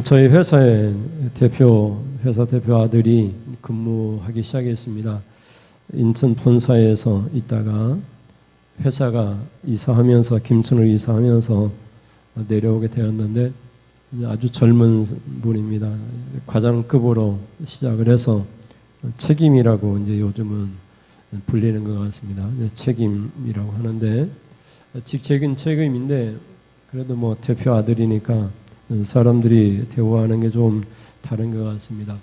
저희 회사의 회사 대표 아들이 근무하기 시작했습니다. 인천 본사에서 있다가 회사가 이사하면서 김천으로 이사하면서 내려오게 되었는데 아주 젊은 분입니다. 과장급으로 시작을 해서 책임이라고 이제 요즘은 불리는 것 같습니다. 책임이라고 하는데 직책은 책임인데 그래도 뭐 대표 아들이니까 사람들이 대우하는 게 좀 다른 것 같습니다.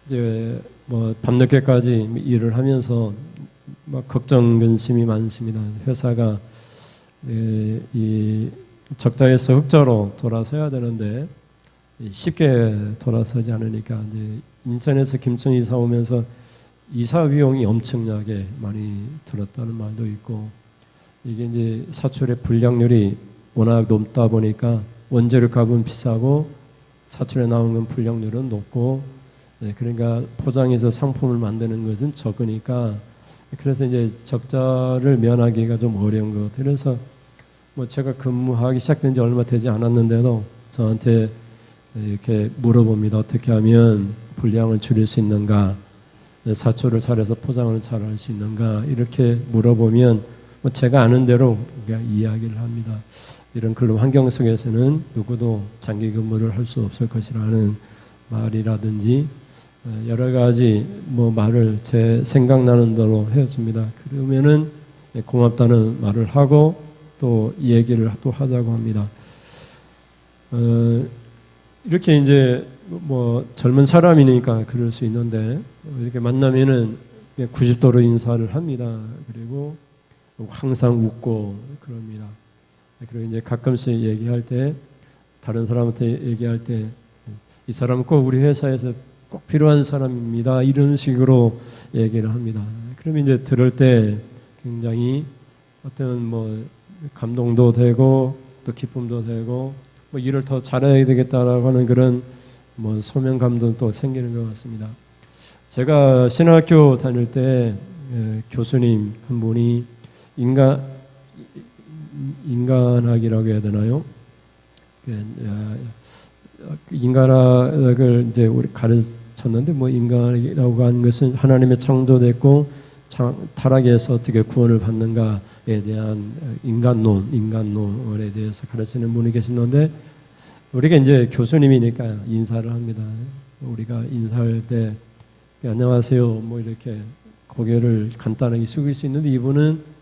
이제 뭐 밤늦게까지 일을 하면서 막 걱정 근심이 많습니다. 회사가 이 적자에서 흑자로 돌아서야 되는데 쉽게 돌아서지 않으니까 이제 인천에서 김천 이사 오면서 이사 비용이 엄청나게 많이 들었다는 말도 있고, 이게 이제 사출의 불량률이 워낙 높다 보니까 원재료 값은 비싸고 사출에 나오는 불량률은 높고, 그러니까 포장해서 상품을 만드는 것은 적으니까, 그래서 이제 적자를 면하기가 좀 어려운 것 같아요. 그래서 뭐 제가 근무하기 시작된 지 얼마 되지 않았는데도 저한테 이렇게 물어봅니다. 어떻게 하면 불량을 줄일 수 있는가, 사출을 잘해서 포장을 잘할 수 있는가, 이렇게 물어보면 뭐 제가 아는 대로 이야기를 합니다. 이런 근로 환경 속에서는 누구도 장기 근무를 할 수 없을 것이라는 말이라든지 여러 가지 뭐 말을 제 생각나는 대로 해줍니다. 그러면은 고맙다는 말을 하고 또 얘기를 또 하자고 합니다. 이렇게 이제 뭐 젊은 사람이니까 그럴 수 있는데 이렇게 만나면은 90도로 인사를 합니다. 그리고 항상 웃고 그럽니다. 그리고 이제 가끔씩 얘기할 때, 다른 사람한테 얘기할 때, 이 사람은 꼭 우리 회사에서 꼭 필요한 사람입니다, 이런 식으로 얘기를 합니다. 그러면 이제 들을 때 굉장히 어떤 뭐 감동도 되고 또 기쁨도 되고 뭐 일을 더 잘해야 되겠다라고 하는 그런 뭐 소명감도 또 생기는 것 같습니다. 제가 신학교 다닐 때 교수님 한 분이 인간학이라고 해야 되나요? 인간학을 이제 우리 가르쳤는데, 뭐 인간이라고 하는 것은 하나님의 창조됐고 타락에서 어떻게 구원을 받는가에 대한 인간론에 대해서 가르치는 분이 계시는데, 우리가 이제 교수님이니까 인사를 합니다. 우리가 인사할 때 안녕하세요 뭐 이렇게 고개를 간단하게 숙일 수 있는데, 이분은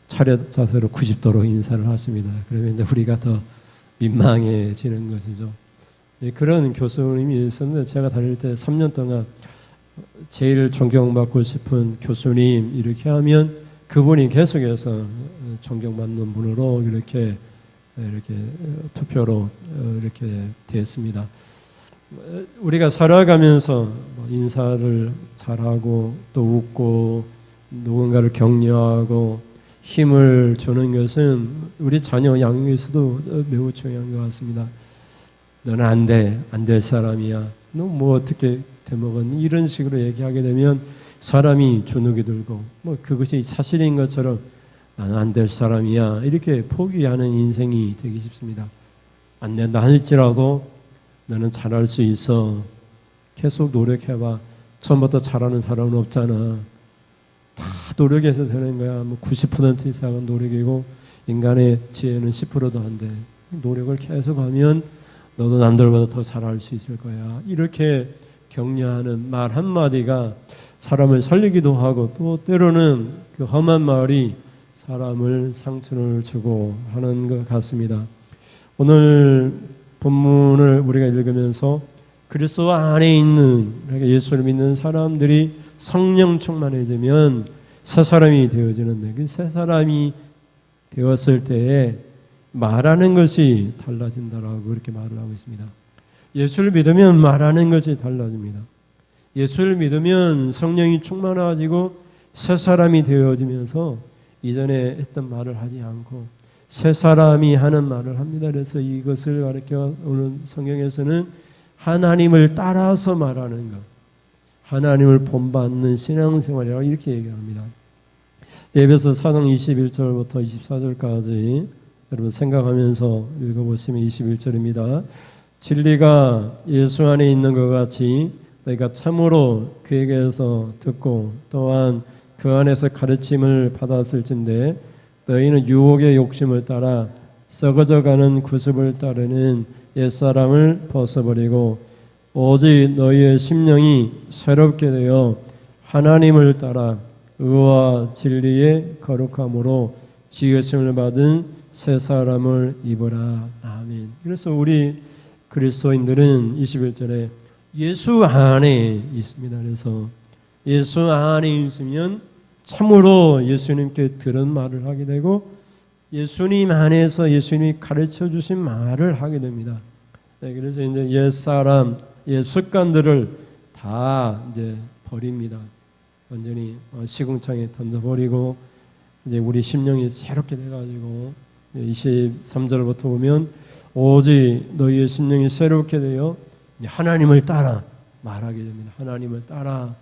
차렷 자세로 90도로 인사를 하십니다. 그러면 이제 우리가 더 민망해지는 것이죠. 그런 교수님이 있었는데, 제가 다닐 때 3년 동안 제일 존경받고 싶은 교수님 이렇게 하면 그분이 계속해서 존경받는 분으로 이렇게 투표로 이렇게 됐습니다. 우리가 살아가면서 인사를 잘하고 또 웃고 누군가를 격려하고 힘을 주는 것은 우리 자녀 양육에서도 매우 중요한 것 같습니다. 너는 안 될 사람이야, 너 뭐 어떻게 되먹었니, 이런 식으로 얘기하게 되면 사람이 주눅이 들고 뭐 그것이 사실인 것처럼 나는 안 될 사람이야 이렇게 포기하는 인생이 되기 쉽습니다. 안 된다 할지라도 너는 잘할 수 있어, 계속 노력해봐, 처음부터 잘하는 사람은 없잖아, 다 노력해서 되는 거야, 뭐 90% 이상은 노력이고 인간의 지혜는 10%도 안 돼, 노력을 계속하면 너도 남들보다 더 잘할 수 있을 거야, 이렇게 격려하는 말 한마디가 사람을 살리기도 하고 또 때로는 그 험한 말이 사람을 상처를 주고 하는 것 같습니다. 오늘 본문을 우리가 읽으면서 그리스도 안에 있는, 그러니까 예수를 믿는 사람들이 성령 충만해지면 새 사람이 되어지는데, 그 새 사람이 되었을 때에 말하는 것이 달라진다라고 그렇게 말을 하고 있습니다. 예수를 믿으면 말하는 것이 달라집니다. 예수를 믿으면 성령이 충만해지고 새 사람이 되어지면서 이전에 했던 말을 하지 않고 새 사람이 하는 말을 합니다. 그래서 이것을 가르쳐 오는 성경에서는 하나님을 따라서 말하는 것, 하나님을 본받는 신앙생활이라고 이렇게 얘기합니다. 에베소 4장 21절부터 24절까지 여러분 생각하면서 읽어보시면 21절입니다. 진리가 예수 안에 있는 것 같이 너희가 참으로 그에게서 듣고 또한 그 안에서 가르침을 받았을진데 너희는 유혹의 욕심을 따라 썩어져가는 구습을 따르는 옛사람을 벗어버리고 오직 너희의 심령이 새롭게 되어 하나님을 따라 의와 진리의 거룩함으로 지으심을 받은 새 사람을 입으라. 아멘. 그래서 우리 그리스도인들은 21절에 예수 안에 있습니다. 그래서 예수 안에 있으면 참으로 예수님께 들은 말을 하게 되고 예수님 안에서 예수님이 가르쳐 주신 말을 하게 됩니다. 네, 그래서 이제 옛 사람, 옛 습관들을 다 이제 버립니다. 완전히 시궁창에 던져버리고 이제 우리 심령이 새롭게 돼가지고 23절부터 보면 오직 너희의 심령이 새롭게 되어 하나님을 따라 말하게 됩니다. 하나님을 따라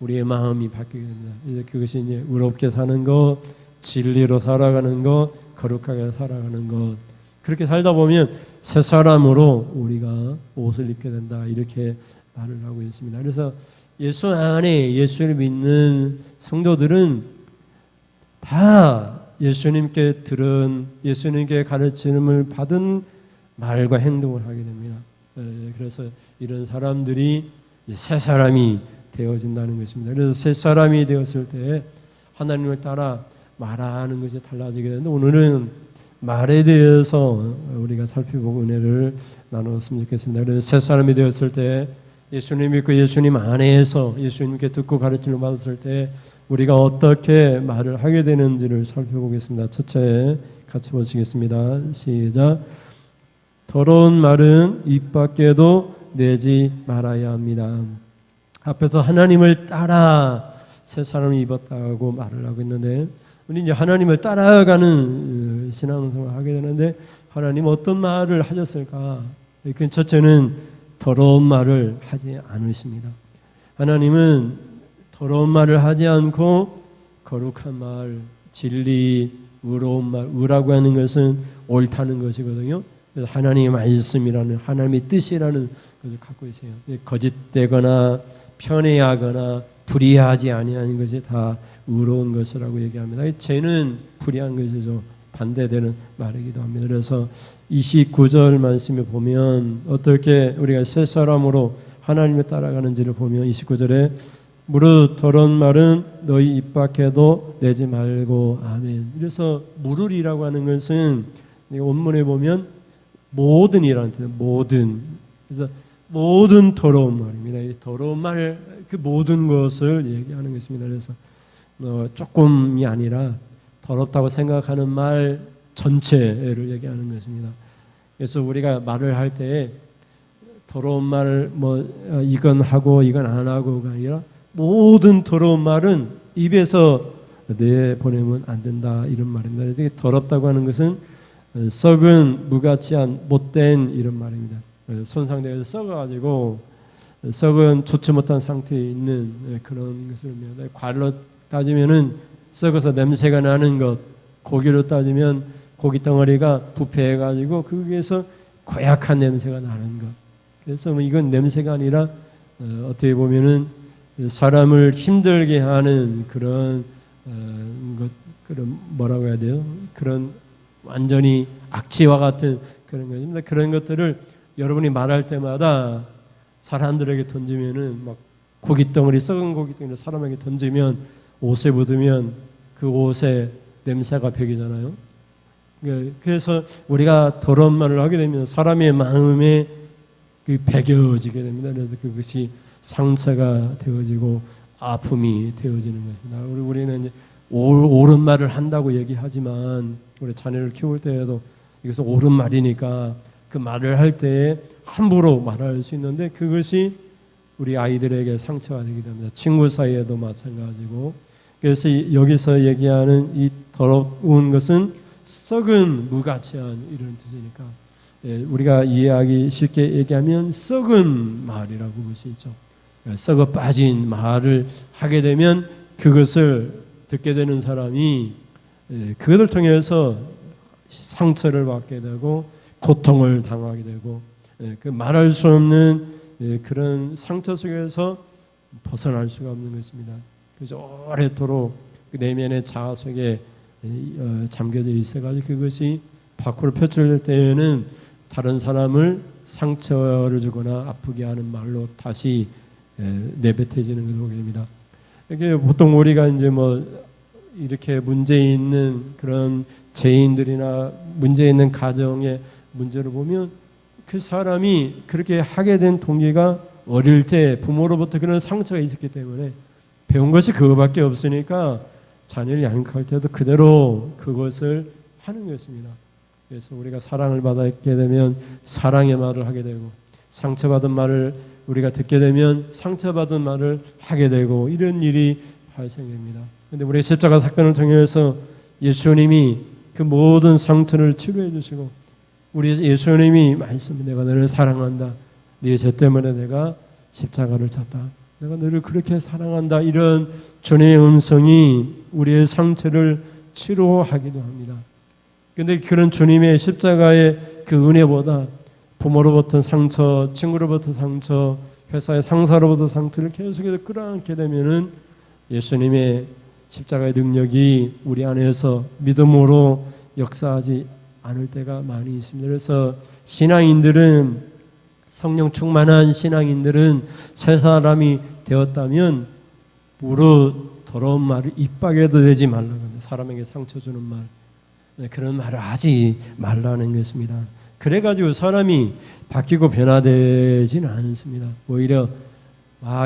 우리의 마음이 바뀌게 됩니다. 이제 그것이 이제 의롭게 사는 것, 진리로 살아가는 것, 거룩하게 살아가는 것. 그렇게 살다 보면 새 사람으로 우리가 옷을 입게 된다. 이렇게 말을 하고 있습니다. 그래서 예수 안에 예수를 믿는 성도들은 다 예수님께 들은 예수님께 가르침을 받은 말과 행동을 하게 됩니다. 그래서 이런 사람들이 새 사람이 되어진다는 것입니다. 그래서 새 사람이 되었을 때 하나님을 따라 말하는 것이 달라지게 되는데 오늘은 말에 대해서 우리가 살펴보고 은혜를 나눴으면 좋겠습니다. 그래서 새 사람이 되었을 때 예수님 믿고 예수님 안에서 예수님께 듣고 가르침을 받았을 때 우리가 어떻게 말을 하게 되는지를 살펴보겠습니다. 첫째 같이 보시겠습니다. 시작. 더러운 말은 입 밖에도 내지 말아야 합니다. 앞에서 하나님을 따라 새 사람이 입었다고 말을 하고 있는데 우리 이제 하나님을 따라가는 신앙생활을 하게 되는데 하나님 어떤 말을 하셨을까? 그 첫째는 더러운 말을 하지 않으십니다. 하나님은 더러운 말을 하지 않고 거룩한 말, 진리, 의로운 말, 의라고 하는 것은 옳다는 것이거든요. 그래서 하나님의 말씀이라는 하나님의 뜻이라는 것을 갖고 있어요. 거짓되거나 편애하거나 불의하지 아니하는 것이 다 의로운 것이라고 얘기합니다. 죄는 불의한 것이죠. 반대되는 말이기도 합니다. 그래서 29절 말씀에 보면 어떻게 우리가 새 사람으로 하나님을 따라가는지를 보면 29절에 무릇 더러운 말은 너희 입 밖에도 내지 말고 아멘. 그래서 무릇이라고 하는 것은 원문에 보면 모든이라는 뜻이에요. 모든. 그래서 모든 더러운 말입니다. 이 더러운 말, 그 모든 것을 얘기하는 것입니다. 그래서 조금이 아니라 더럽다고 생각하는 말 전체를 얘기하는 것입니다. 그래서 우리가 말을 할 때 더러운 말을 이건 하고 이건 안 하고가 아니라 모든 더러운 말은 입에서 내보내면 안 된다 이런 말입니다. 더럽다고 하는 것은 썩은 무가치한 못된 이런 말입니다. 손상되어서 썩어가지고 썩은 좋지 못한 상태에 있는 그런 것을 의미합니다. 과일로 따지면은 썩어서 냄새가 나는 것, 고기로 따지면 고기 덩어리가 부패해가지고 거기에서 고약한 냄새가 나는 것. 그래서 이건 냄새가 아니라 어떻게 보면은 사람을 힘들게 하는 그런 것, 그런 뭐라고 해야 돼요? 그런 완전히 악취와 같은 그런 것입니다. 그런 것들을 여러분이 말할 때마다 사람들에게 던지면은 막 고기 덩어리 썩은 고기 덩어리 사람에게 던지면 옷에 묻으면 그 옷에 냄새가 배기잖아요. 그래서 우리가 더러운 말을 하게 되면 사람의 마음에 배겨지게 됩니다. 그래서 그것이 상처가 되어지고 아픔이 되어지는 것입니다. 우리는 이제 옳은 말을 한다고 얘기하지만 우리 자녀를 키울 때에도 이것은 옳은 말이니까 그 말을 할 때 함부로 말할 수 있는데 그것이 우리 아이들에게 상처가 되게 됩니다. 친구 사이에도 마찬가지고. 그래서 여기서 얘기하는 이 더러운 것은 썩은 무가치한 이런 뜻이니까 우리가 이해하기 쉽게 얘기하면 썩은 말이라고 볼 수 있죠. 썩어 빠진 말을 하게 되면 그것을 듣게 되는 사람이 그것을 통해서 상처를 받게 되고 고통을 당하게 되고 그 말할 수 없는 그런 상처 속에서 벗어날 수가 없는 것입니다. 그래서 오래도록 그 내면의 자아 속에 잠겨져 있어가지고 그것이 밖으로 표출될 때에는 다른 사람을 상처를 주거나 아프게 하는 말로 다시 내뱉어지는 것을 보게 됩니다. 이게 보통 우리가 이제 뭐 이렇게 문제 있는 그런 죄인들이나 문제 있는 가정의 문제를 보면 그 사람이 그렇게 하게 된 동기가 어릴 때 부모로부터 그런 상처가 있었기 때문에 배운 것이 그거밖에 없으니까 자녀를 양육할 때도 그대로 그것을 하는 것입니다. 그래서 우리가 사랑을 받게 되면 사랑의 말을 하게 되고 상처받은 말을 우리가 듣게 되면 상처받은 말을 하게 되고 이런 일이 발생됩니다. 그런데 우리 십자가 사건을 통해서 예수님이 그 모든 상처를 치료해 주시고 우리 예수님이 말씀합니다. 내가 너를 사랑한다. 네 죄 때문에 내가 십자가를 졌다. 내가 너를 그렇게 사랑한다. 이런 주님의 음성이 우리의 상처를 치료하기도 합니다. 그런데 그런 주님의 십자가의 그 은혜보다 부모로부터 상처, 친구로부터 상처, 회사의 상사로부터 상처를 계속해서 끌어안게 되면은 예수님의 십자가의 능력이 우리 안에서 믿음으로 역사하지 않을 때가 많이 있습니다. 그래서 신앙인들은 성령 충만한 신앙인들은 새 사람이 되었다면 무릇 더러운 말을 입 밖에도 내지 말라고 합니다. 사람에게 상처 주는 말 그런 말을 하지 말라는 것입니다. 그래가지고 사람이 바뀌고 변화되지는 않습니다. 오히려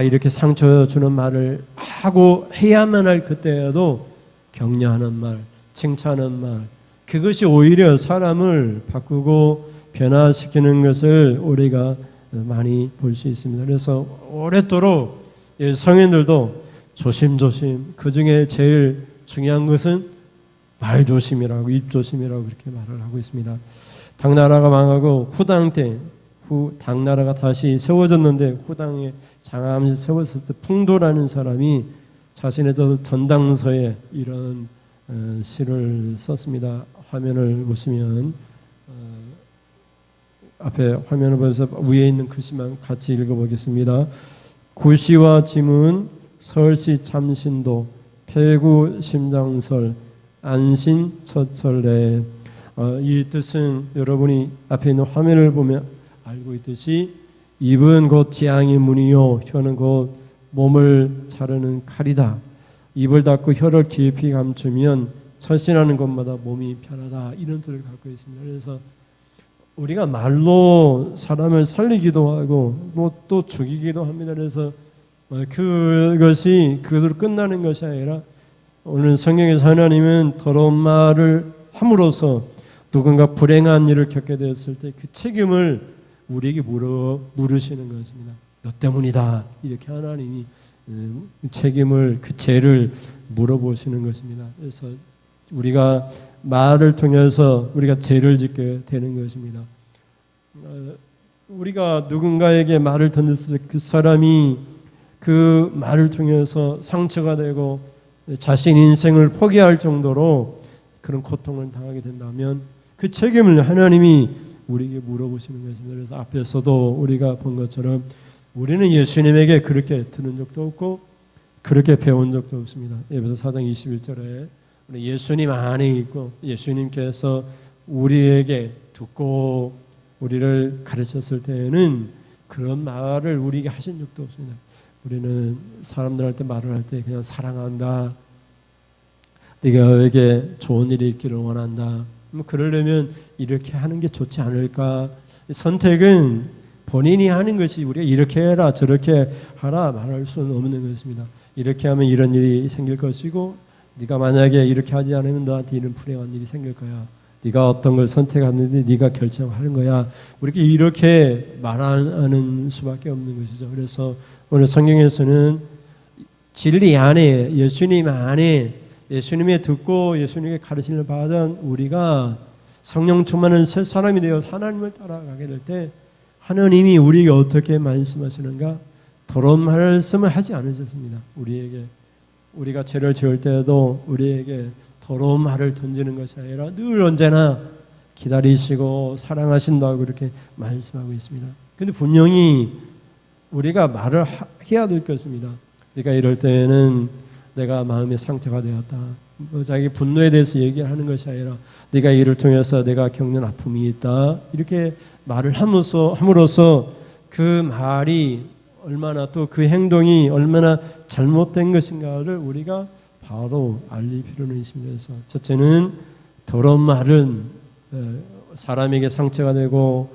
이렇게 상처 주는 말을 하고 해야만 할 그때에도 격려하는 말, 칭찬하는 말 그것이 오히려 사람을 바꾸고 변화시키는 것을 우리가 많이 볼 수 있습니다. 그래서 오랫도록 성인들도 조심조심 그 중에 제일 중요한 것은 말 조심이라고 입 조심이라고 그렇게 말을 하고 있습니다. 당나라가 망하고 후당 때 당나라가 다시 세워졌는데 후당에 장암시 세웠을 때 풍도라는 사람이 자신의 전당서에 이런 시를 썼습니다. 화면을 보시면 앞에 화면을 보면서 위에 있는 글씨만 같이 읽어보겠습니다. 구시와 지문 설시 참신도 폐구 심장설 안신 첫설래. 이 뜻은 여러분이 앞에 있는 화면을 보면 알고 있듯이 입은 곧 지향의 문이요 혀는 곧 몸을 자르는 칼이다. 입을 닫고 혀를 깊이 감추면 철신하는 것마다 몸이 편하다. 이런 뜻을 갖고 있습니다. 그래서 우리가 말로 사람을 살리기도 하고 또 죽이기도 합니다. 그래서 그것이 그것으로 끝나는 것이 아니라 오늘 성경에서 하나님은 더러운 말을 함으로써 누군가 불행한 일을 겪게 되었을 때 그 책임을 우리에게 물으시는 것입니다. 너 때문이다. 이렇게 하나님이 책임을 그 죄를 물어보시는 것입니다. 그래서 우리가 말을 통해서 우리가 죄를 짓게 되는 것입니다. 우리가 누군가에게 말을 던졌을 때 그 사람이 그 말을 통해서 상처가 되고 자신 인생을 포기할 정도로 그런 고통을 당하게 된다면 그 책임을 하나님이 우리에게 물어보시는 것입니다. 그래서 앞에서도 우리가 본 것처럼 우리는 예수님에게 그렇게 들은 적도 없고 그렇게 배운 적도 없습니다. 에베소 4장 21절에 우리 예수님 안에 있고 예수님께서 우리에게 듣고 우리를 가르쳤을 때에는 그런 말을 우리에게 하신 적도 없습니다. 우리는 사람들한테 말을 할 때 그냥 사랑한다. 네가 에게 좋은 일이 있기를 원한다. 그러려면 이렇게 하는 게 좋지 않을까? 선택은 본인이 하는 것이 우리가 이렇게 해라 저렇게 하라 말할 수는 없는 것입니다. 이렇게 하면 이런 일이 생길 것이고 네가 만약에 이렇게 하지 않으면 너한테 이런 불행한 일이 생길 거야. 네가 어떤 걸 선택하는데 네가 결정하는 거야. 우리가 이렇게 말하는 수밖에 없는 것이죠. 그래서 오늘 성경에서는 진리 안에 예수님 안에 예수님의 듣고 예수님의 가르침을 받은 우리가 성령 충만한 새 사람이 되어 하나님을 따라가게 될 때 하나님이 우리에게 어떻게 말씀하시는가? 더러운 말씀을 하지 않으셨습니다. 우리에게 우리가 죄를 지을 때에도 우리에게 더러운 말을 던지는 것이 아니라 늘 언제나 기다리시고 사랑하신다고 이렇게 말씀하고 있습니다. 근데 분명히 우리가 말을 해야 될 것입니다. 그러니까 이럴 때에는 내가 마음의 상처가 되었다. 자기 분노에 대해서 얘기하는 것이 아니라 네가 이를 통해서 내가 겪는 아픔이 있다. 이렇게 말을 함으로써 그 말이 얼마나 또 그 행동이 얼마나 잘못된 것인가를 우리가 바로 알릴 필요는 있습니다. 그래서 첫째는 더러운 말은 사람에게 상처가 되고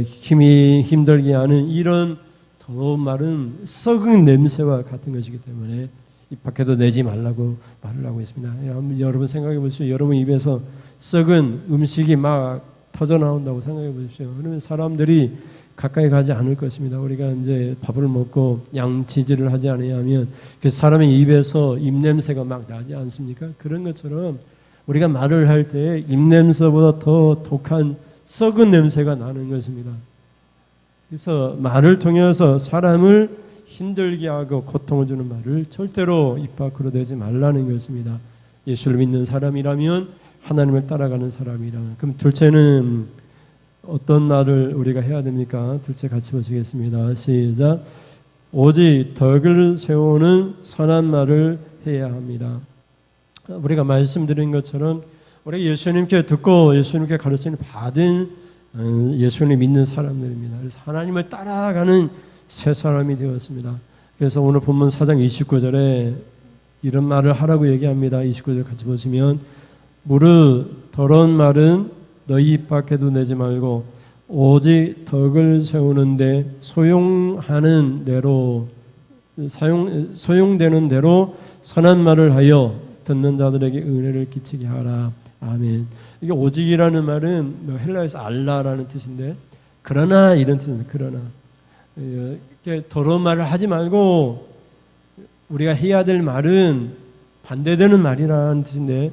힘이 힘들게 하는 이런 더러운 말은 썩은 냄새와 같은 것이기 때문에 입 밖에도 내지 말라고 말을 하고 있습니다. 여러분 생각해 보십시오. 여러분 입에서 썩은 음식이 막 터져 나온다고 생각해 보십시오. 그러면 사람들이 가까이 가지 않을 것입니다. 우리가 이제 밥을 먹고 양치질을 하지 않으면 그 사람의 입에서 입냄새가 막 나지 않습니까? 그런 것처럼 우리가 말을 할 때 입냄새보다 더 독한 썩은 냄새가 나는 것입니다. 그래서 말을 통해서 사람을 힘들게 하고 고통을 주는 말을 절대로 입 밖으로 내지 말라는 것입니다. 예수를 믿는 사람이라면, 하나님을 따라가는 사람이라면. 그럼 둘째는 어떤 말을 우리가 해야 됩니까? 둘째 같이 보시겠습니다. 시작. 오직 덕을 세우는 선한 말을 해야 합니다. 우리가 말씀드린 것처럼 우리가 예수님께 듣고 예수님께 가르침을 받은 예수님 믿는 사람들입니다. 그래서 하나님을 따라가는 새 사람이 되었습니다. 그래서 오늘 본문 4장 29절에 이런 말을 하라고 얘기합니다. 29절 같이 보시면 무릇 더러운 말은 너희 입 밖에도 내지 말고 오직 덕을 세우는데 소용되는 대로 선한 말을 하여 듣는 자들에게 은혜를 끼치게 하라. 아멘. 이게 오직이라는 말은 헬라에서 알라라는 뜻인데 그러나 이런 뜻입니다. 그러나 이렇게 더러운 말을 하지 말고 우리가 해야 될 말은 반대되는 말이라는 뜻인데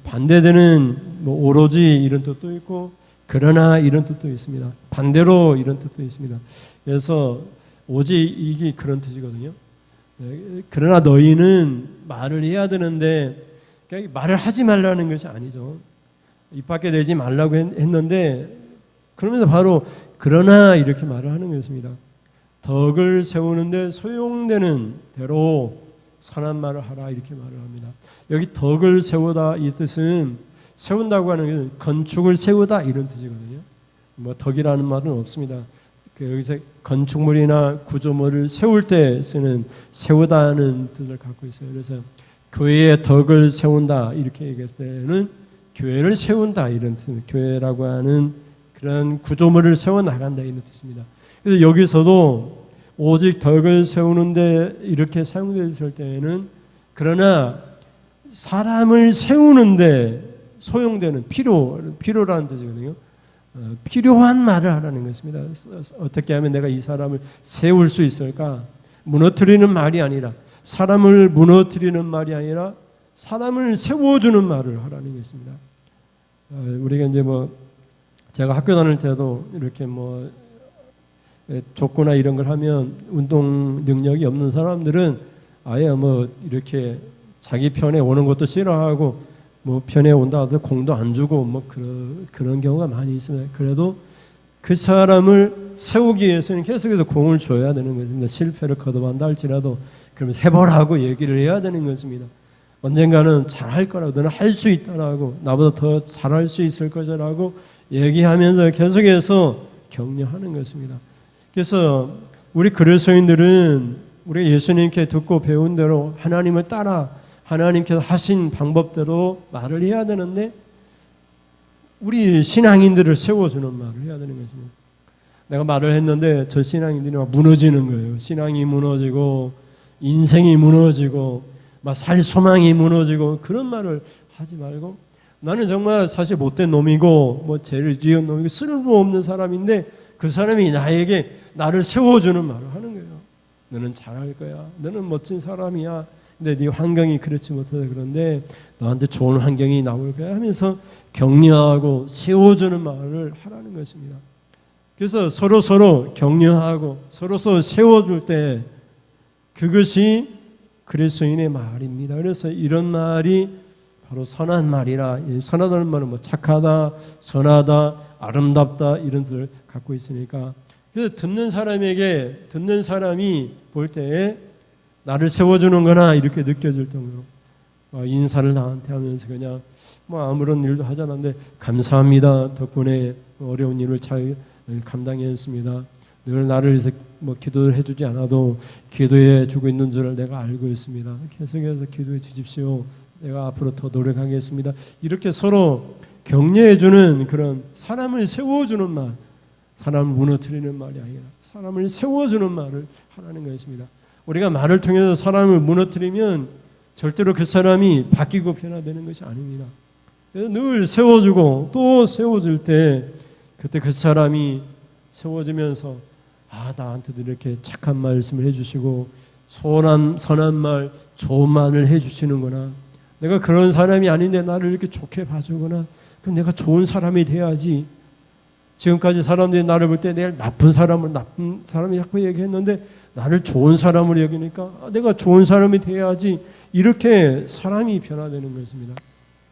반대되는 오로지 이런 뜻도 있고 그러나 이런 뜻도 있습니다. 반대로 이런 뜻도 있습니다. 그래서 오직 이게 그런 뜻이거든요. 그러나 너희는 말을 해야 되는데 말을 하지 말라는 것이 아니죠. 입 밖에 내지 말라고 했는데 그러면서 바로 그러나 이렇게 말을 하는 것입니다. 덕을 세우는데 소용되는 대로 선한 말을 하라 이렇게 말을 합니다. 여기 덕을 세우다 이 뜻은 세운다고 하는 것은 건축을 세우다 이런 뜻이거든요. 덕이라는 말은 없습니다. 여기서 건축물이나 구조물을 세울 때 쓰는 세우다는 뜻을 갖고 있어요. 그래서 교회의 덕을 세운다 이렇게 얘기할 때는 교회를 세운다 이런 뜻입니다. 교회라고 하는 그런 구조물을 세워 나간다 이런 뜻입니다. 그래서 여기서도 오직 덕을 세우는데 이렇게 사용되었을 때에는 그러나 사람을 세우는데 소용되는 필요라는 뜻이거든요. 필요한 말을 하라는 것입니다. 어떻게 하면 내가 이 사람을 세울 수 있을까? 무너뜨리는 말이 아니라 사람을 무너뜨리는 말이 아니라 사람을 세워주는 말을 하라는 것입니다. 우리가 이제 제가 학교 다닐 때도 이렇게 족구나 이런 걸 하면 운동 능력이 없는 사람들은 아예 이렇게 자기 편에 오는 것도 싫어하고 편에 온다 하더라도 공도 안 주고 그런 경우가 많이 있습니다. 그래도 그 사람을 세우기 위해서는 계속해서 공을 줘야 되는 것입니다. 실패를 거듭한다 할지라도 그러면서 해보라고 얘기를 해야 되는 것입니다. 언젠가는 잘할 거라고 너는 할 수 있다라고 나보다 더 잘할 수 있을 거라고 얘기하면서 계속해서 격려하는 것입니다. 그래서 우리 그리스도인들은 우리 예수님께 듣고 배운 대로 하나님을 따라 하나님께서 하신 방법대로 말을 해야 되는데 우리 신앙인들을 세워주는 말을 해야 되는 것입니다. 내가 말을 했는데 저 신앙인들이 막 무너지는 거예요. 신앙이 무너지고 인생이 무너지고 막 살 소망이 무너지고 그런 말을 하지 말고 나는 정말 사실 못된 놈이고 죄를 지은 놈이고 쓸모없는 사람인데 그 사람이 나를 세워주는 말을 하는 거예요. 너는 잘할 거야. 너는 멋진 사람이야. 근데 네 환경이 그렇지 못해서 그런데 너한테 좋은 환경이 나올 거야 하면서 격려하고 세워주는 말을 하라는 것입니다. 그래서 서로 격려하고 서로 세워줄 때 그것이 그리스도인의 말입니다. 그래서 이런 말이 바로 선한 말이라. 선하다는 말은 뭐 착하다, 선하다, 아름답다 이런 뜻을 갖고 있으니까, 그래서 듣는 사람이 볼 때에 나를 세워주는구나 이렇게 느껴질 정도로 인사를 나한테 하면서 그냥 뭐 아무런 일도 하지 않았는데 감사합니다. 덕분에 어려운 일을 잘 감당했습니다. 늘 나를 위해서 뭐 기도를 해주지 않아도 기도해 주고 있는 줄을 내가 알고 있습니다. 계속해서 기도해 주십시오. 내가 앞으로 더 노력하겠습니다. 이렇게 서로 격려해 주는 그런 사람을 세워주는 말, 사람을 무너뜨리는 말이 아니라 사람을 세워주는 말을 하라는 것입니다. 우리가 말을 통해서 사람을 무너뜨리면 절대로 그 사람이 바뀌고 변화되는 것이 아닙니다. 그래서 늘 세워주고 또 세워줄 때 그때 그 사람이 세워지면서 나한테도 이렇게 착한 말씀을 해주시고 선한 말, 좋은 말을 해주시는구나. 내가 그런 사람이 아닌데 나를 이렇게 좋게 봐주구나. 그럼 내가 좋은 사람이 돼야지. 지금까지 사람들이 나를 볼 때 내가 나쁜 사람이 자꾸 얘기했는데 나를 좋은 사람으로 여기니까 내가 좋은 사람이 돼야지. 이렇게 사람이 변화되는 것입니다.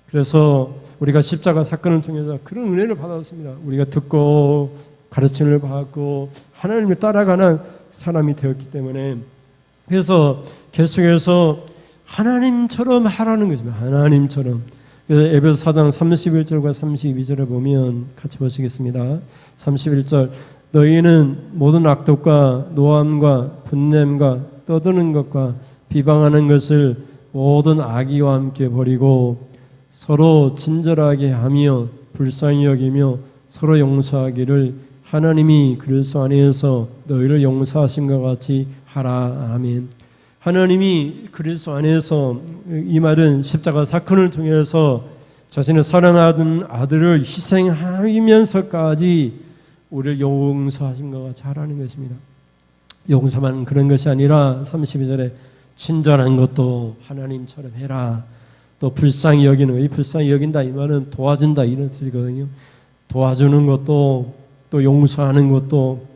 그래서 우리가 십자가 사건을 통해서 그런 은혜를 받았습니다. 우리가 듣고 가르침을 받고 하나님을 따라가는 사람이 되었기 때문에, 그래서 계속해서 하나님처럼 하라는 것입니다. 하나님처럼. 그래서 에베소 4장 31절과 32절에 보면 같이 보시겠습니다. 31절, 너희는 모든 악독과 노함과 분냄과 떠드는 것과 비방하는 것을 모든 악의와 함께 버리고 서로 친절하게 하며 불쌍히 여기며 서로 용서하기를 하나님이 그리스도 안에서 너희를 용서하심과 같이 하라. 아멘. 하나님이 그리스도 안에서, 이 말은 십자가 사건을 통해서 자신의 사랑하는 아들을 희생하면서까지 우리를 용서하심과 같이 하라는 것입니다. 용서만 그런 것이 아니라 32절에 친절한 것도 하나님처럼 해라. 또 불쌍히 여기는 거, 이 불쌍히 여긴다 이 말은 도와준다 이런 뜻이거든요. 도와주는 것도 또 용서하는 것도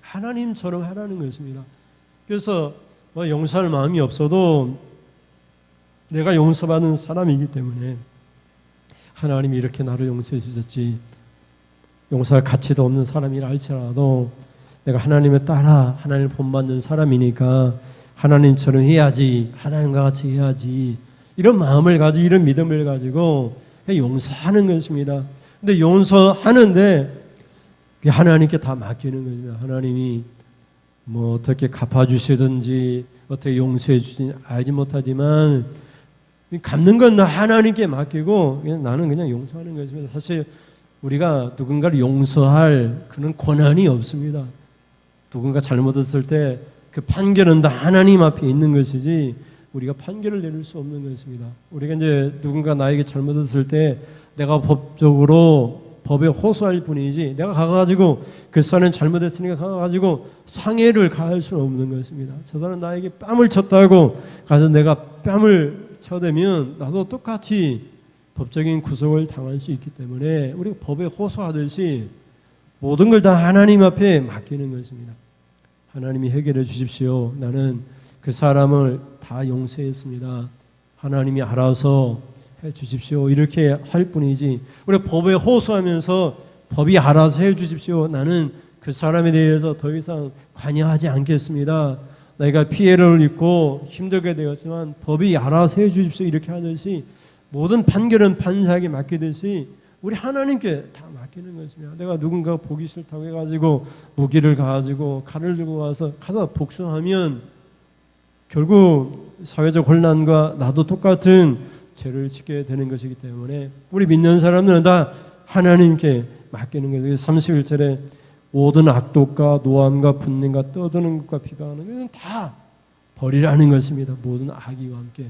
하나님처럼 하라는 것입니다. 그래서 용서할 마음이 없어도 내가 용서받은 사람이기 때문에 하나님이 이렇게 나를 용서해 주셨지, 용서할 가치도 없는 사람이라 할지라도 내가 하나님에 따라 하나님을 본받는 사람이니까 하나님처럼 해야지, 하나님과 같이 해야지, 이런 마음을 가지고 이런 믿음을 가지고 용서하는 것입니다. 근데 용서하는데 하나님께 다 맡기는 겁니다. 하나님이 뭐 어떻게 갚아주시든지 어떻게 용서해 주시는지 알지 못하지만 갚는 건 하나님께 맡기고 나는 그냥 용서하는 것입니다. 사실 우리가 누군가를 용서할 그런 권한이 없습니다. 누군가 잘못했을 때 그 판결은 다 하나님 앞에 있는 것이지 우리가 판결을 내릴 수 없는 것입니다. 우리가 이제 누군가 나에게 잘못했을 때 내가 법에 호소할 뿐이지 내가 가가지고 그 사람은 잘못했으니까 가가지고 상해를 가할 수는 없는 것입니다. 저 사람은 나에게 뺨을 쳤다고 가서 내가 뺨을 쳐대면 나도 똑같이 법적인 구속을 당할 수 있기 때문에 우리가 법에 호소하듯이 모든 걸 다 하나님 앞에 맡기는 것입니다. 하나님이 해결해 주십시오. 나는 그 사람을 다 용서했습니다. 하나님이 알아서 해 주십시오. 이렇게 할 뿐이지 우리가 법에 호소하면서 법이 알아서 해 주십시오. 나는 그 사람에 대해서 더 이상 관여하지 않겠습니다. 내가 피해를 입고 힘들게 되었지만 법이 알아서 해 주십시오. 이렇게 하듯이 모든 판결은 판사에게 맡기듯이 우리 하나님께 다 맡기는 것입니다. 내가 누군가 보기 싫다고 해가지고 무기를 가지고 칼을 들고 와서 가서 복수하면 결국 사회적 혼란과 나도 똑같은 죄를 짓게 되는 것이기 때문에 우리 믿는 사람들은 다 하나님께 맡기는 거예요. 31절에 모든 악독과 노함과 분냄과 떠드는 것과 비방하는 것은 다 버리라는 것입니다. 모든 악의와 함께.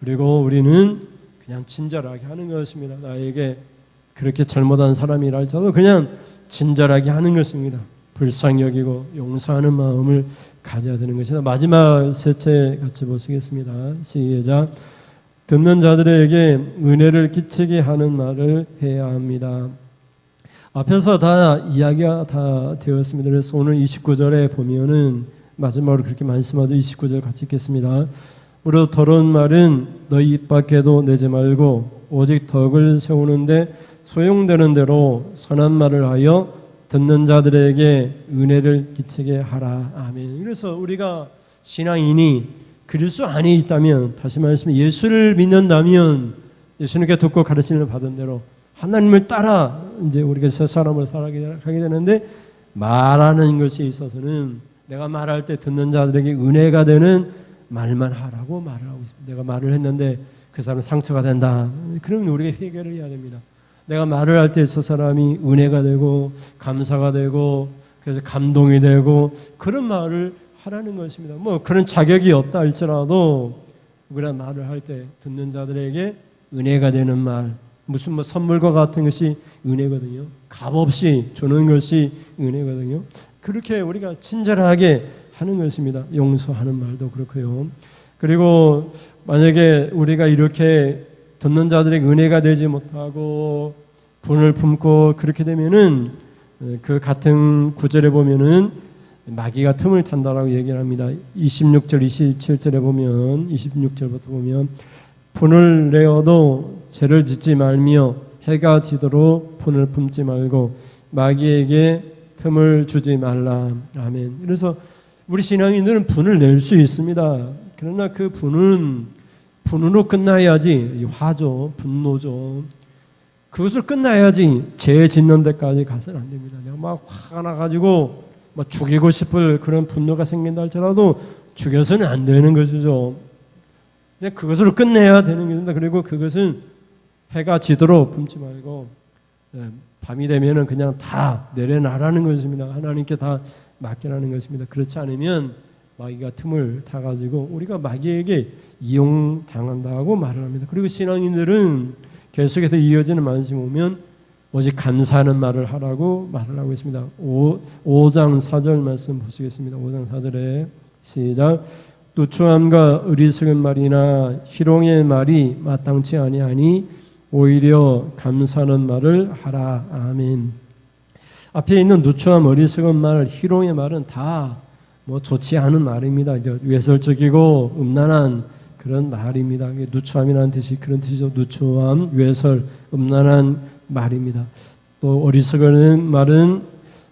그리고 우리는 그냥 친절하게 하는 것입니다. 나에게 그렇게 잘못한 사람이라 할지라도 그냥 친절하게 하는 것입니다. 불쌍히 여기고 용서하는 마음을 가져야 되는 것이다. 마지막 셋째 같이 보시겠습니다. 시작. 듣는 자들에게 은혜를 끼치게 하는 말을 해야 합니다. 앞에서 다 이야기가 다 되었습니다. 그래서 오늘 29절에 보면은 마지막으로 그렇게 말씀하죠. 29절 같이 읽겠습니다. 우리도 더러운 말은 너희 입 밖에도 내지 말고 오직 덕을 세우는데 소용되는 대로 선한 말을 하여 듣는 자들에게 은혜를 끼치게 하라. 아멘. 그래서 우리가 신앙인이 그리스도 안에 있다면, 다시 말해서 예수를 믿는다면, 예수님께 듣고 가르침을 받은 대로 하나님을 따라 이제 우리가 새 사람을 살아가게 되는데, 말하는 것에 있어서는 내가 말할 때 듣는 자들에게 은혜가 되는 말만 하라고 말을 하고 있습니다. 내가 말을 했는데 그 사람 상처가 된다, 그러면 우리가 회개를 해야 됩니다. 내가 말을 할 때 저 사람이 은혜가 되고 감사가 되고 그래서 감동이 되고 그런 말을 하라는 것입니다. 뭐 그런 자격이 없다 할지라도 우리가 말을 할 때 듣는 자들에게 은혜가 되는 말, 무슨 뭐 선물과 같은 것이 은혜거든요. 값없이 주는 것이 은혜거든요. 그렇게 우리가 친절하게 하는 것입니다. 용서하는 말도 그렇고요. 그리고 만약에 우리가 이렇게 듣는 자들에게 은혜가 되지 못하고 분을 품고 그렇게 되면은 그 같은 구절에 보면은 마귀가 틈을 탄다라고 얘기를 합니다. 26절 27절에 보면, 26절부터 보면 분을 내어도 죄를 짓지 말며 해가 지도록 분을 품지 말고 마귀에게 틈을 주지 말라. 아멘. 그래서 우리 신앙인들은 분을 낼 수 있습니다. 그러나 그 분으로 끝나야지. 화죠, 분노죠. 그것을 끝나야지 죄 짓는 데까지 가서는 안 됩니다. 내가 막 화가 나가지고 막 죽이고 싶을 그런 분노가 생긴다 할지라도 죽여서는 안 되는 것이죠. 그냥 그것으로 끝내야 되는 것입니다. 그리고 그것은 해가 지도록 품지 말고 밤이 되면은 그냥 다 내려놔라는 것입니다. 하나님께 다 맡겨라는 것입니다. 그렇지 않으면 마귀가 틈을 타가지고 우리가 마귀에게 이용당한다고 말을 합니다. 그리고 신앙인들은 계속해서 이어지는 말씀을 보면 오직 감사하는 말을 하라고 말을 하고 있습니다. 5장 4절 말씀 보시겠습니다. 5장 4절에 시작. 누추함과 어리석은 말이나 희롱의 말이 마땅치 아니하니 오히려 감사하는 말을 하라. 아멘. 앞에 있는 누추함, 어리석은 말, 희롱의 말은 다 뭐 좋지 않은 말입니다. 외설적이고 음란한 그런 말입니다. 누추함이라는 뜻이 그런 뜻이죠. 누추함, 외설, 음란한 말입니다. 또 어리석은 말은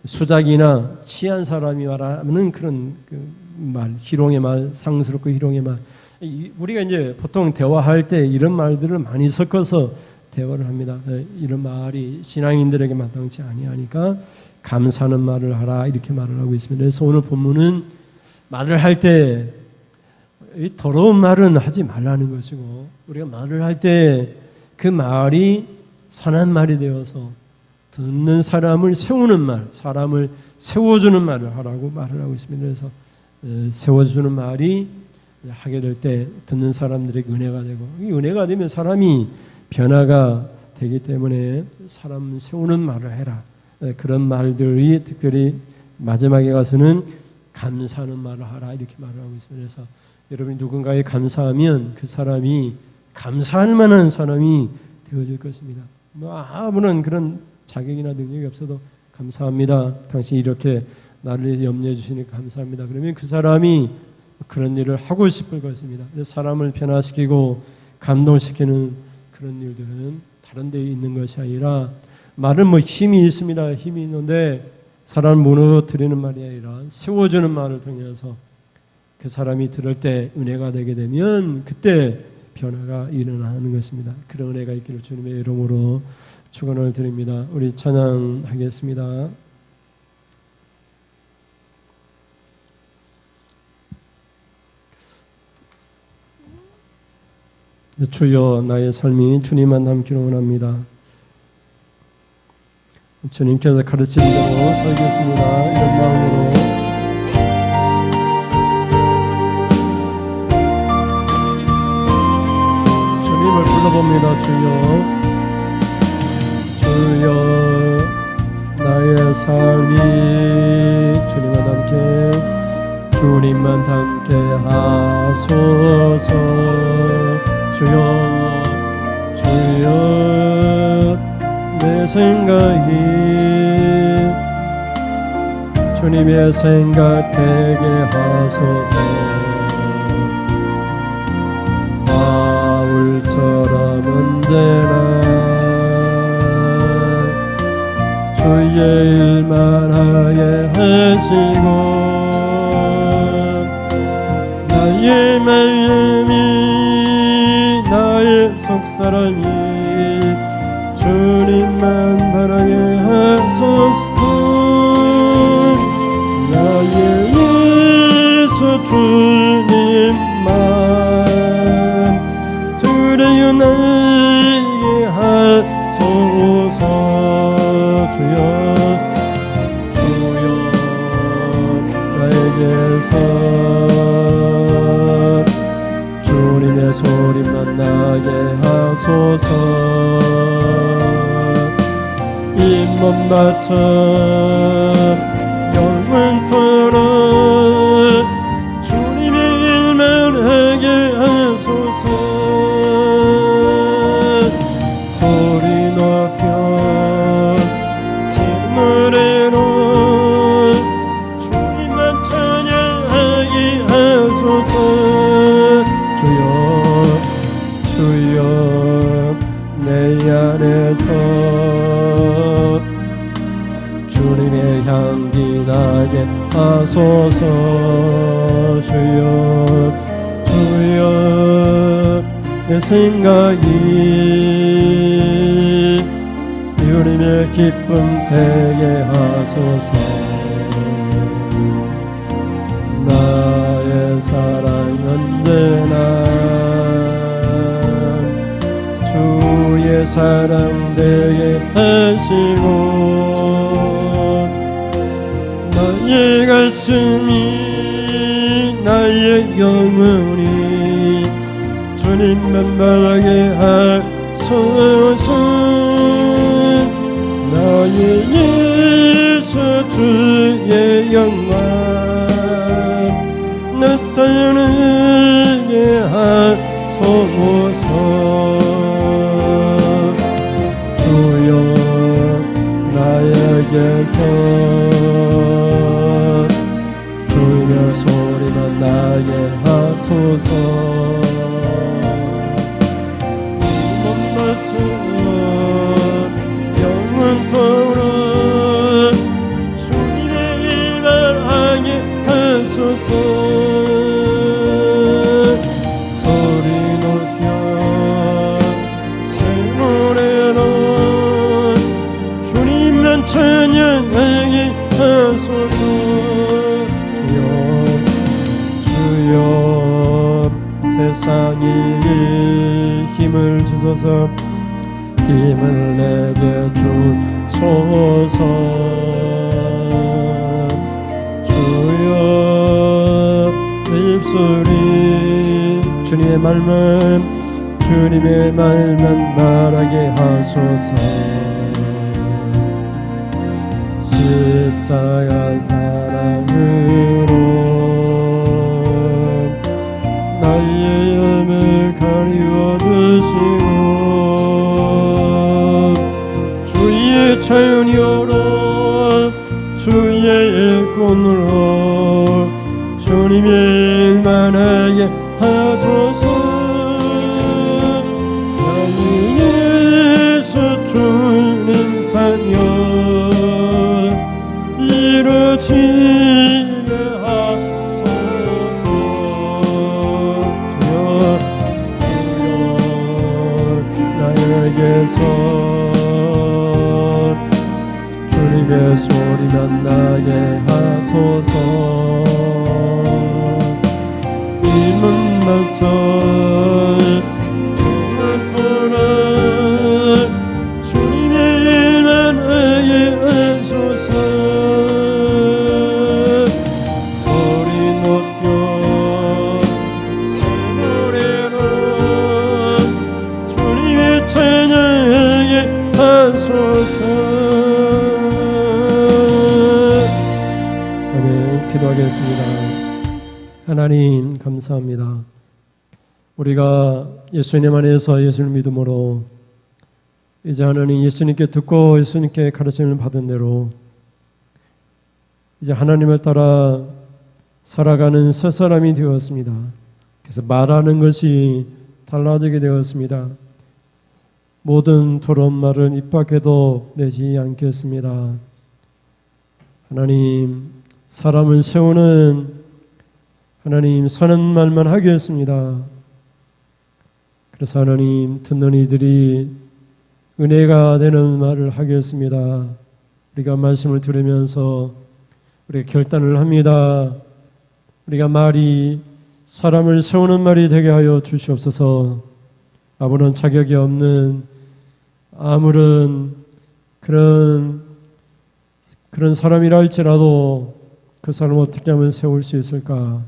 수작이나 취한 사람이 말하는 그런 말, 희롱의 말, 상스럽고 희롱의 말. 우리가 이제 보통 대화할 때 이런 말들을 많이 섞어서 대화를 합니다. 이런 말이 신앙인들에게 마땅치 아니하니까 감사하는 말을 하라 이렇게 말을 하고 있습니다. 그래서 오늘 본문은 말을 할 때 더러운 말은 하지 말라는 것이고, 우리가 말을 할 때 그 말이 선한 말이 되어서 듣는 사람을 세우는 말, 사람을 세워주는 말을 하라고 말을 하고 있습니다. 그래서 세워주는 말이 하게 될 때 듣는 사람들에게 은혜가 되고, 이 은혜가 되면 사람이 변화가 되기 때문에 사람 세우는 말을 해라. 그런 말들이 특별히 마지막에 가서는 감사하는 말을 하라 이렇게 말을 하고 있습니다. 그래서 여러분이 누군가에 감사하면 그 사람이 감사할 만한 사람이 되어질 것입니다. 뭐 아무런 그런 자격이나 능력이 없어도 감사합니다. 당신이 이렇게 나를 염려해 주시니까 감사합니다. 그러면 그 사람이 그런 일을 하고 싶을 것입니다. 사람을 변화시키고 감동시키는 그런 일들은 다른 데에 있는 것이 아니라, 말은 뭐 힘이 있습니다. 힘이 있는데 사람을 무너뜨리는 말이 아니라 세워주는 말을 통해서 그 사람이 들을 때 은혜가 되게 되면 그때 변화가 일어나는 것입니다. 그런 은혜가 있기를 주님의 이름으로 축원을 드립니다. 우리 찬양하겠습니다. 주여 나의 삶이 주님만 닮기를 원합니다. 주님께서 가르친 대로 살겠습니다. 이런 마음으로 주님을 불러봅니다. 주여 나의 삶이 주님만 닮게 하소서. 주여 내 생각이 주님의 생각 되게 하소서. 언제나 주의 일만 하게 하시고 나의 마음이 나의 속사랑이 주님만 바라게 하소서. 나의 예수 주님만 두려워 나에게 하소서. 주여 나에게서 주님의 소리만 나게 하소서. 이 몸 바쳐 영원토록 주님의 일만 하게 하소서. 소리 높여 노래로 주님만 찬양하게 하소서. 주여 주여 내 안에서 주님의 향기 나게 하소서. 주여 주여 내 생각이 주님의 기쁨 되게 하소서. 나의 사랑 언제나 주의 사랑 되게 하시고 나의 가슴이 나의 영혼이 주님만 바라게 하소서. 나의 예수 주의 영광 나타나게 하소서. 주여 나에게서 주의 소리만 나게 하소서. 영원토록 주님의 일만 하게 하소서. 소리 높여 새 노래로 주님만 찬양하게 하소서. 주여 세상이 힘을 주소서. 힘을 내게 주소서. 주여 내 입술이 주님의 말만 말하게 하소서. 십자가 사랑으로 나의 염을 가리워 주시고 주의 자연이오로 주의 일꾼으로 주님의 일만 하게 하소서. 나의 예수 주님 사명 이루어지게 하소서. 주여 나에게서 주님의 소리만 나게 하소서. 이문 맞춰 영원토록 주님의 일만 하게 하소서. 소리 높여 새 노래로 주님의 찬양하게 하소서. 기도하겠습니다. 하나님 감사합니다. 우리가 예수님 안에서 예수를 믿음으로 이제 하나님 예수님께 듣고 예수님께 가르침을 받은 대로 이제 하나님을 따라 살아가는 새 사람이 되었습니다. 그래서 말하는 것이 달라지게 되었습니다. 모든 더러운 말은 입 밖에도 내지 않겠습니다. 하나님, 사람을 세우는 하나님 선한 말만 하겠습니다. 그래서 하나님, 듣는 이들이 은혜가 되는 말을 하겠습니다. 우리가 말씀을 들으면서 우리가 결단을 합니다. 우리가 말이 사람을 세우는 말이 되게 하여 주시옵소서. 아무런 자격이 없는 아무런 그런 사람이라 할지라도 그 사람을 어떻게 하면 세울 수 있을까?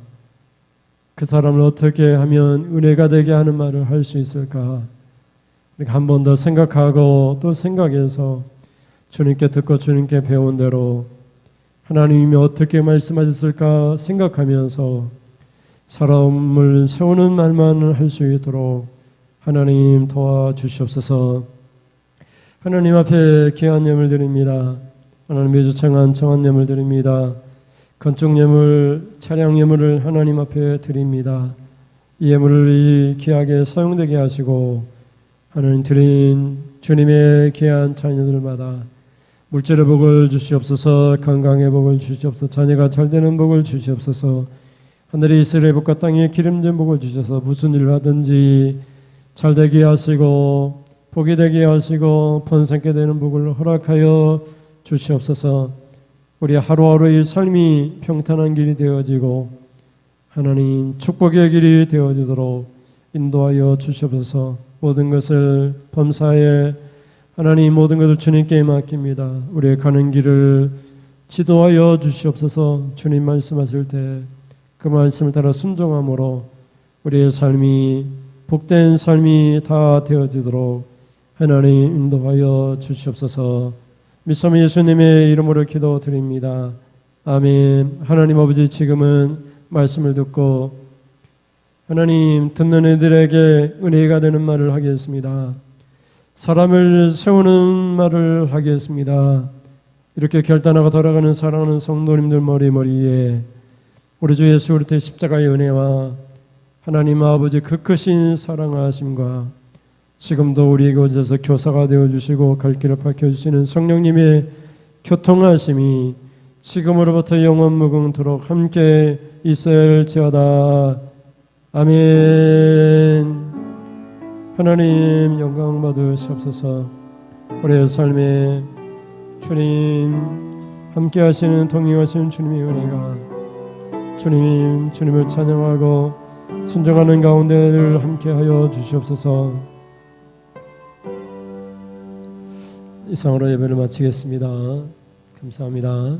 그 사람을 어떻게 하면 은혜가 되게 하는 말을 할 수 있을까? 한 번 더 생각하고 또 생각해서 주님께 듣고 주님께 배운 대로 하나님이 어떻게 말씀하셨을까 생각하면서 사람을 세우는 말만 할 수 있도록 하나님 도와주시옵소서. 하나님 앞에 귀한 예물 드립니다. 하나님 매주 정한 예물 드립니다. 건축 예물, 차량 예물을 하나님 앞에 드립니다. 이 예물을 귀하게 사용되게 하시고 하나님 드린 주님의 귀한 자녀들마다 물질의 복을 주시옵소서. 건강의 복을 주시옵소서. 자녀가 잘되는 복을 주시옵소서. 하늘의 이스라엘 복과 땅의 기름진 복을 주셔서 무슨 일을 하든지 잘되게 하시고 복이 되게 하시고 번성케 되는 복을 허락하여 주시옵소서. 우리 하루하루의 삶이 평탄한 길이 되어지고 하나님 축복의 길이 되어지도록 인도하여 주시옵소서. 모든 것을 범사에 하나님 모든 것을 주님께 맡깁니다. 우리의 가는 길을 지도하여 주시옵소서. 주님 말씀하실 때 그 말씀을 따라 순종함으로 우리의 삶이 복된 삶이 다 되어지도록 하나님 인도하여 주시옵소서. 믿음 예수님의 이름으로 기도드립니다. 아멘. 하나님 아버지, 지금은 말씀을 듣고 하나님 듣는 이들에게 은혜가 되는 말을 하겠습니다. 사람을 세우는 말을 하겠습니다. 이렇게 결단하고 돌아가는 사랑하는 성도님들 머리에 우리 주 예수 그리스도의 십자가의 은혜와 하나님 아버지 그 크신 사랑하심과 지금도 우리에게 오셔서 교사가 되어주시고 갈 길을 밝혀주시는 성령님의 교통하심이 지금으로부터 영원 무궁토록 함께 있을지어다. 아멘. 하나님 영광 받으시옵소서. 우리의 삶에 주님 함께 하시는 동행하시는 주님의 은혜가 주님을 찬양하고 순종하는 가운데를 함께하여 주시옵소서. 이상으로 예배를 마치겠습니다. 감사합니다.